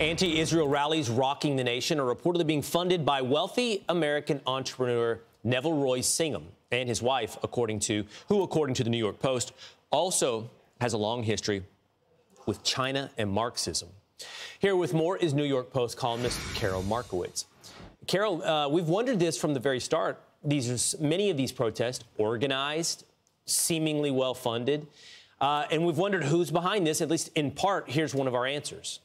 Anti-Israel rallies rocking the nation are reportedly being funded by wealthy American entrepreneur Neville Roy Singham and his wife, according to the New York Post, also has a long history with China and Marxism. Here with more is New York Post columnist Karol Markowicz. Karol, we've wondered this from the very start. Many of these protests organized, seemingly well-funded, and we've wondered who's behind this, at least in part. Here's one of our answers.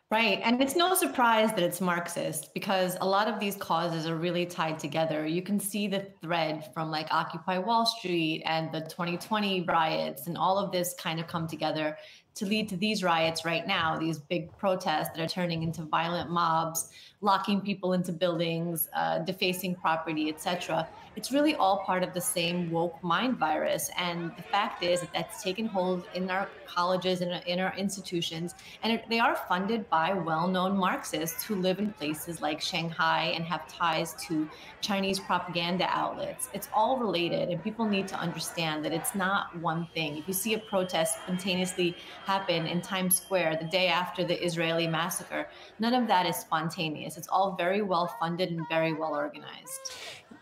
Right. And it's no surprise that it's Marxist, because a lot of these causes are really tied together. You can see the thread from like Occupy Wall Street and the 2020 riots, and all of this kind of come together to lead to these riots right now, these big protests that are turning into violent mobs, locking people into buildings, defacing property, etc. It's really all part of the same woke mind virus. And the fact is that that's taken hold in our colleges and in our institutions. And they are funded by well-known Marxists who live in places like Shanghai and have ties to Chinese propaganda outlets. It's all related, and people need to understand that it's not one thing. If you see a protest spontaneously happen in Times Square the day after the Israeli massacre, none of that is spontaneous. It's all very well funded and very well organized.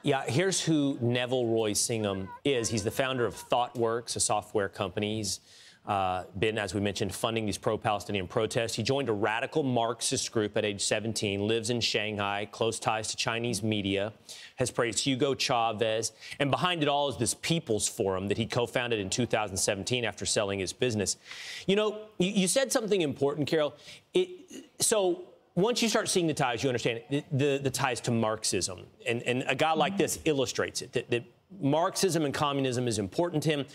Yeah, here's who Neville Roy Singham is. He's the founder of ThoughtWorks, a software company. He's been, as we mentioned, funding these pro-Palestinian protests. He joined a radical Marxist group at age 17, lives in Shanghai, close ties to Chinese media, has praised Hugo Chavez, and behind it all is this People's Forum that he co-founded in 2017 after selling his business. You know, you said something important, Karol. So once you start seeing the ties, you understand the ties to Marxism. And a guy like this illustrates it, that Marxism and communism is important to him.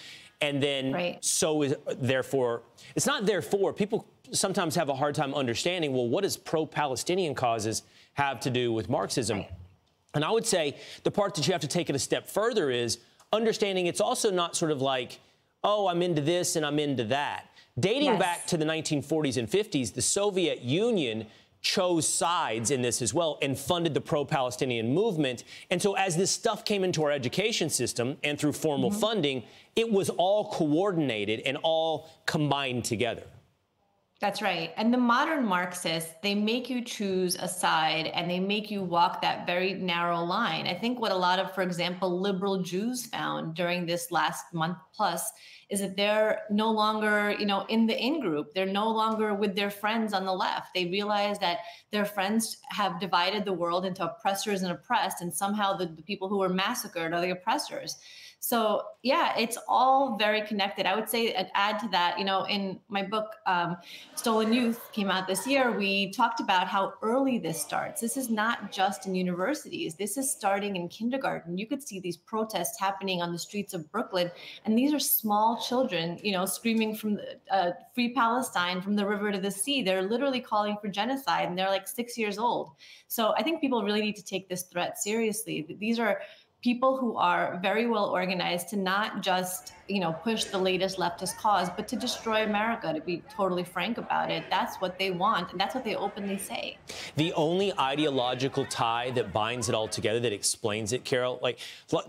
And then so is, therefore, it's not therefore. People sometimes have a hard time understanding, well, what does pro-Palestinian causes have to do with Marxism? Right. And I would say the part that you have to take it a step further is understanding it's also not sort of like, oh, I'm into this and I'm into that. Dating back to the 1940s and 50s, the Soviet Union chose sides in this as well and funded the pro-Palestinian movement. And so as this stuff came into our education system and through formal funding, it was all coordinated and all combined together. That's right. And the modern Marxists, they make you choose a side and they make you walk that very narrow line. I think what a lot of, for example, liberal Jews found during this last month plus is that they're no longer, in the in-group. They're no longer with their friends on the left. They realize that their friends have divided the world into oppressors and oppressed, and somehow the people who were massacred are the oppressors. So, yeah, it's all very connected. I would say, add to that, in my book, Stolen Youth, came out this year, we talked about how early this starts. This is not just in universities. This is starting in kindergarten. You could see these protests happening on the streets of Brooklyn, and these are small children, screaming from Free Palestine, from the river to the sea. They're literally calling for genocide, and they're like 6 years old. So I think people really need to take this threat seriously. These are people who are very well organized to not just, push the latest leftist cause, but to destroy America, to be totally frank about it. That's what they want, and that's what they openly say. The only ideological tie that binds it all together, that explains it, Karol, like,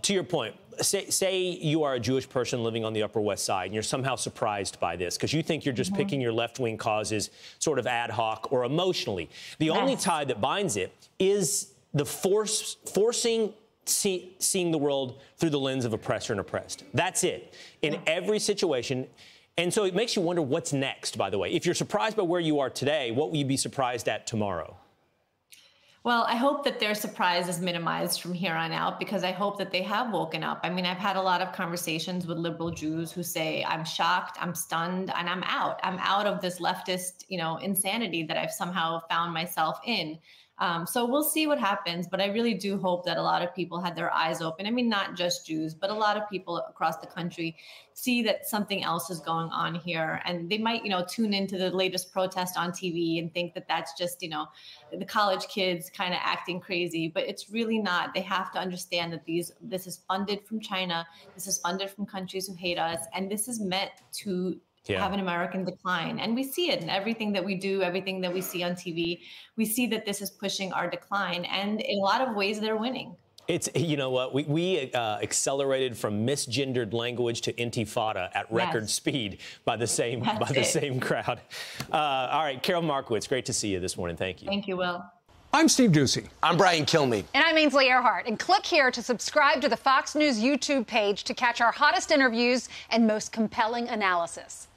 to your point, say you are a Jewish person living on the Upper West Side, and you're somehow surprised by this because you think you're just picking your left-wing causes sort of ad hoc or emotionally. The only tie that binds it is the forcing seeing the world through the lens of oppressor and oppressed. That's it in every situation. And so it makes you wonder what's next, by the way. If you're surprised by where you are today, what will you be surprised at tomorrow? Well, I hope that their surprise is minimized from here on out, because I hope that they have woken up. I mean, I've had a lot of conversations with liberal Jews who say, I'm shocked, I'm stunned, and I'm out. I'm out of this leftist, insanity that I've somehow found myself in. So we'll see what happens, but I really do hope that a lot of people had their eyes open. I mean, not just Jews, but a lot of people across the country see that something else is going on here. And they might, tune into the latest protest on TV and think that that's just, the college kids kind of acting crazy, but it's really not. They have to understand that this is funded from China. This is funded from countries who hate us. And this is meant to have an American decline. And we see it in everything that we do, everything that we see on TV. We see that this is pushing our decline. And in a lot of ways, they're winning. It's, you know what, we accelerated from misgendered language to intifada at record speed by the same crowd. All right, Karol Markowicz, great to see you this morning. Thank you. Thank you, Will. I'm Steve Ducey. I'm Brian Kilmeade. And I'm Ainsley Earhart. And click here to subscribe to the Fox News YouTube page to catch our hottest interviews and most compelling analysis.